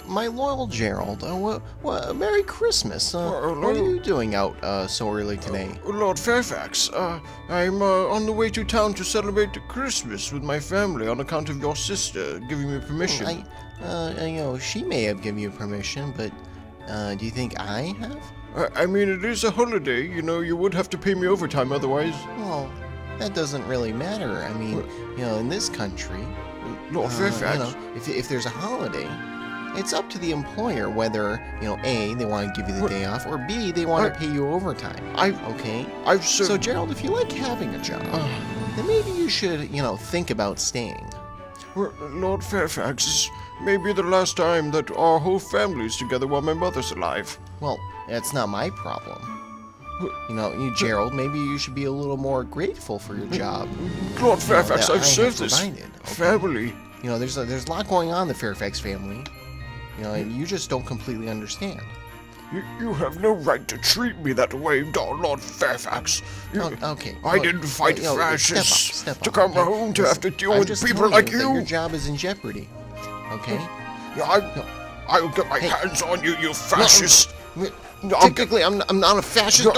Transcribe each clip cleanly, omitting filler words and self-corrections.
my loyal Gerald. Merry Christmas. What are you doing out so early today? Lord Fairfax, I'm on the way to town to celebrate Christmas with my family on account of your sister giving me permission. She may have given you permission, but do you think I have? I mean, it is a holiday. You would have to pay me overtime otherwise. Well, that doesn't really matter. I mean, in this country, Lord Fairfax. If there's a holiday, it's up to the employer whether, A, they want to give you the day off, or B, they want to pay you overtime. Okay? So, Gerald, if you like having a job, then maybe you should, think about staying. Lord Fairfax, this may be the last time that our whole family's together while my mother's alive. Well, that's not my problem. Gerald, maybe you should be a little more grateful for your job. Lord Fairfax, I've served this family. There's a lot going on in the Fairfax family. And you just don't completely understand. You have no right to treat me that way, Lord Fairfax. Okay. I didn't fight fascists step up, to come okay? home to have to deal with people like you. Your job is in jeopardy. Okay? I'll get my hands on you, you fascist. Technically, I'm not a fascist.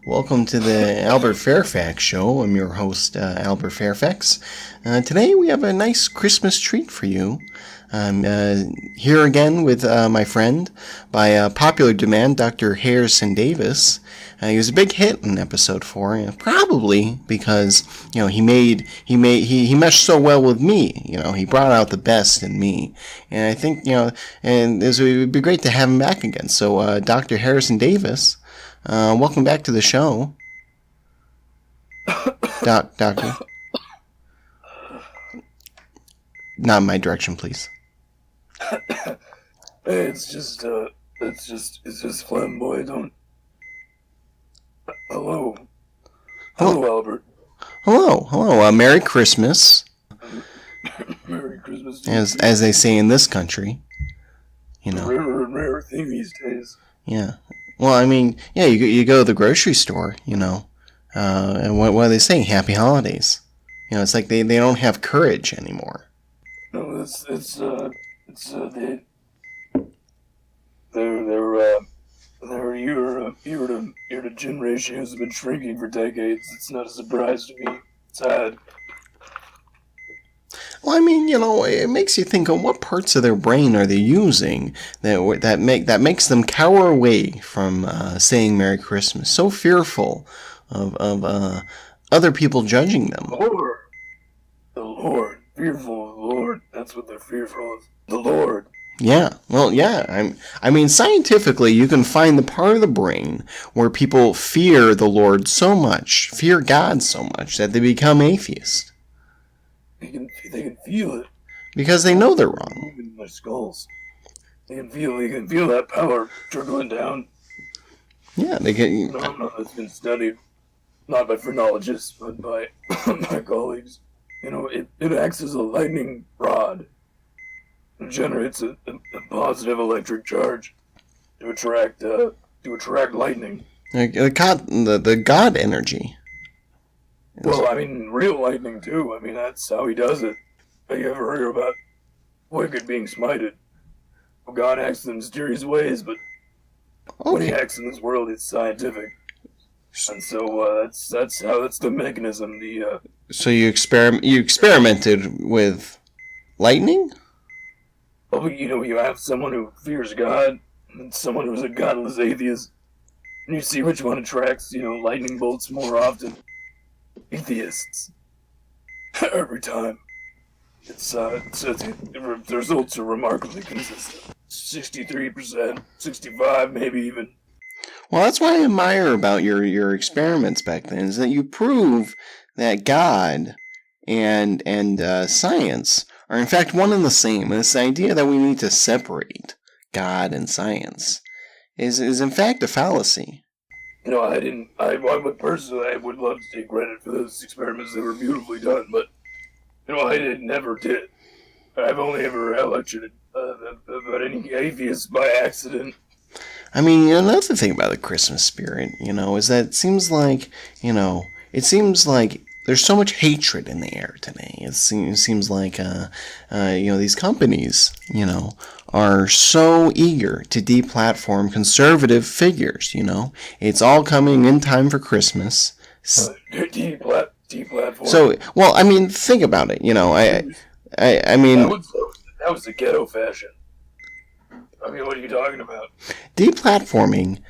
Welcome to the Albert Fairfax Show. I'm your host, Albert Fairfax. Today we have a nice Christmas treat for you. I'm here again with my friend, by popular demand, Dr. Harrison Davis. He was a big hit in episode 4, probably because he meshed so well with me. He brought out the best in me, and I think and it would be great to have him back again. So, Dr. Harrison Davis, welcome back to the show, Doctor. Not in my direction, please. It's just flamboyant. Don't. Hello, Albert. Hello. Merry Christmas. Merry Christmas. As they say in this country, Rare thing these days. Yeah. Well, I mean, you go to the grocery store, and what are they saying? Happy holidays. It's like they don't have courage anymore. No, your to gin ratio has been shrinking for decades. It's not a surprise to me. It's sad. Well, I mean, it makes you think of what parts of their brain are they using that makes them cower away from saying Merry Christmas, so fearful of other people judging them. The Lord, fearful of the Lord. That's what they're fearful of. The Lord. Yeah, well, yeah. I mean, scientifically, you can find the part of the brain where people fear the Lord so much, fear God so much, that they become atheists. They can feel it. Because they know they're wrong. Moving in their skulls. They can feel that power trickling down. Yeah, they can. No, it's been studied, not by phrenologists, but by my colleagues. It acts as a lightning rod. It generates a positive electric charge to attract lightning. The God energy. Well, I mean, real lightning too. I mean, that's how he does it. Have you ever heard about wicked being smited? Well, God acts in mysterious ways, but when he acts in this world, it's scientific. And so that's the mechanism. So you experimented with lightning? Well, you have someone who fears God and someone who's a godless atheist, and you see which one attracts, lightning bolts more often. Atheists. Every time. The results are remarkably consistent. 63%, 65%, maybe even. Well, that's what I admire about your experiments back then, is that you prove that God and science are in fact one and the same. And this idea that we need to separate God and science is in fact a fallacy. I would personally, I would love to take credit for those experiments that were beautifully done, but, never did. I've only ever lectured about any atheists by accident. I mean, another thing about the Christmas spirit, is that it seems like, it seems like there's so much hatred in the air today. It seems like, these companies, are so eager to deplatform conservative figures, It's all coming in time for Christmas. Deplatform. So, well, I mean, think about it, I mean... That was the ghetto fashion. I mean, what are you talking about? Deplatforming,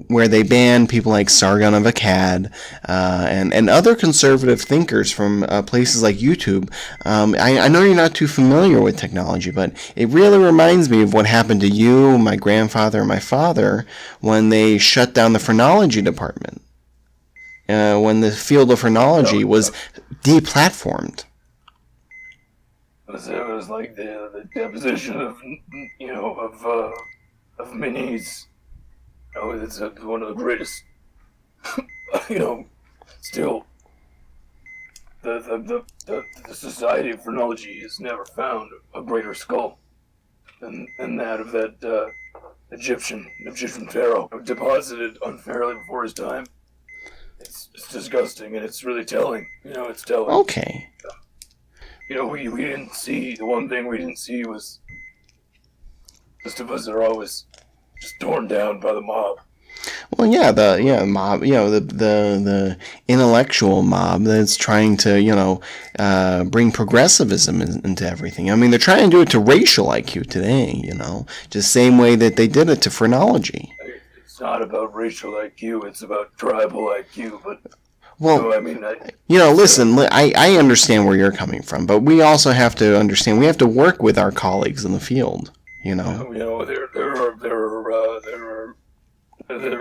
where they ban people like Sargon of Akkad and other conservative thinkers from places like YouTube. I know you're not too familiar with technology, but it really reminds me of what happened to you, my grandfather, and my father when they shut down the phrenology department. When the field of phrenology was deplatformed. It was like the deposition of minis. It's one of the greatest. Still, the Society of Phrenology has never found a greater skull than that of that Egyptian pharaoh deposited unfairly before his time. It's disgusting, and it's really telling. It's telling. Okay. We didn't see, the one thing we didn't see was most of us are always just torn down by the mob. Well, yeah, the mob, the intellectual mob that's trying to, bring progressivism into everything. I mean, they're trying to do it to racial IQ today, just same way that they did it to phrenology. It's not about racial IQ, it's about tribal IQ, but... Well, listen, I understand where you're coming from, but we also have to understand, we have to work with our colleagues in the field, There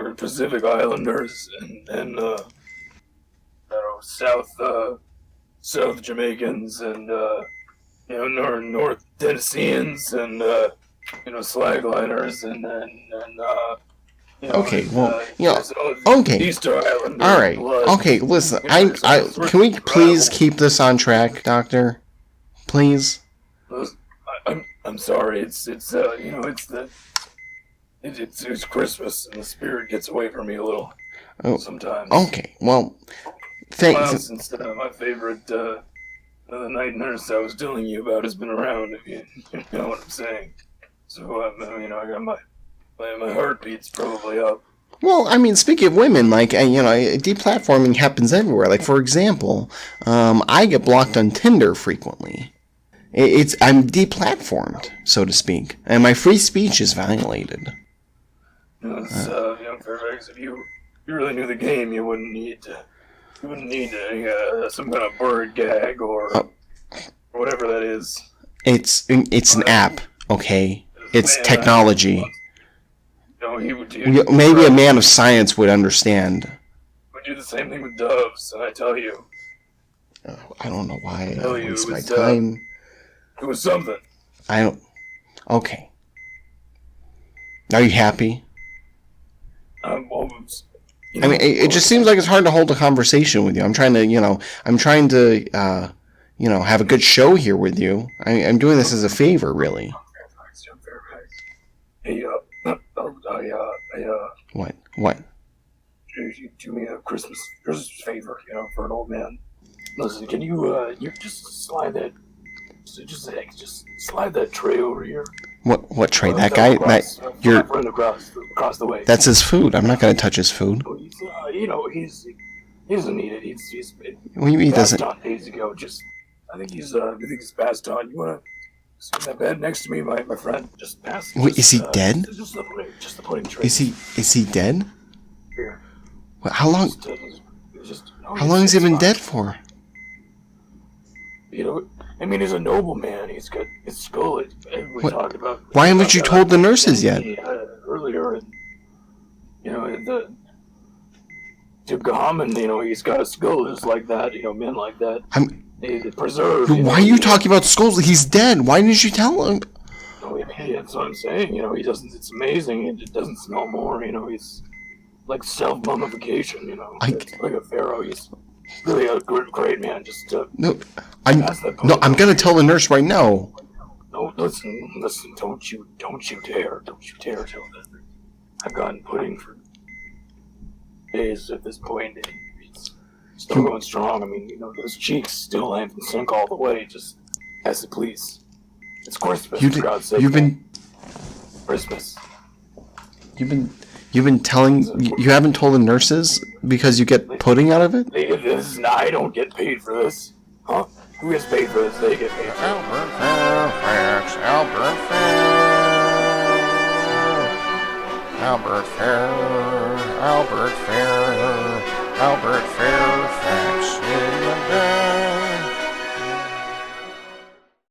are Pacific Islanders and South Jamaicans and, North Tennesseans and, slagliners and okay, well, okay. Easter Island. All right. Okay, listen. Can we please keep this on track, Doctor? Please. I'm sorry. It's Christmas and the spirit gets away from me a little sometimes. Okay. Well, thanks. Since my favorite the night nurse I was telling you about has been around. If you know what I'm saying. So I got my heartbeat's probably up. Well, I mean, speaking of women, deplatforming happens everywhere. Like, for example, I get blocked on Tinder frequently. I'm deplatformed, so to speak, and my free speech is violated. Young Fairfax, if you really knew the game, you wouldn't need some kind of bird gag or whatever that is. It's an app, okay? It's technology. Maybe a man of science would understand. We do the same thing with doves, and I tell you. I don't know why I waste my time. It was something. Okay. Are you happy? It just seems like it's hard to hold a conversation with you. I'm trying to have a good show here with you. I'm doing this as a favor, really. Hey, What? Do me a Christmas favor, for an old man. Listen, can you just slide that, just slide that tray over here. What tray? That guy? You're friend across the way. That's his food. I'm not going to touch his food. He doesn't need it. He's he doesn't. On days ago. I think he's passed on. You want to sit in that bed next to me, my friend? Just pass. Wait, is he dead? Just the pudding tray. Is he dead? Here. Well, how long? How long has he been dead for? He's a noble man. He's got his skull. We talked about. Why haven't you told the nurses yet? Earlier, the Tutankhamun, he's got a skull just like that. Men like that. They preserve. Why are you talking about skulls? He's dead. Why didn't you tell him? That's what I'm saying. He doesn't. It's amazing. It doesn't smell more. He's like self-mummification. It's like a pharaoh. He's really a great man. I'm gonna tell the nurse right now. No, listen. Don't you dare tell them. I've gotten pudding for days at this point. It's Still going strong. I mean, those cheeks still ain't been sunk all the way, just as it please. It's Christmas, for God's sake. Christmas. You've been telling, you haven't told the nurses because you get pudding out of it? I don't get paid for this. Huh? Who gets paid for this? They get paid for it. Albert Fairfax, Albert Fairfax in the day.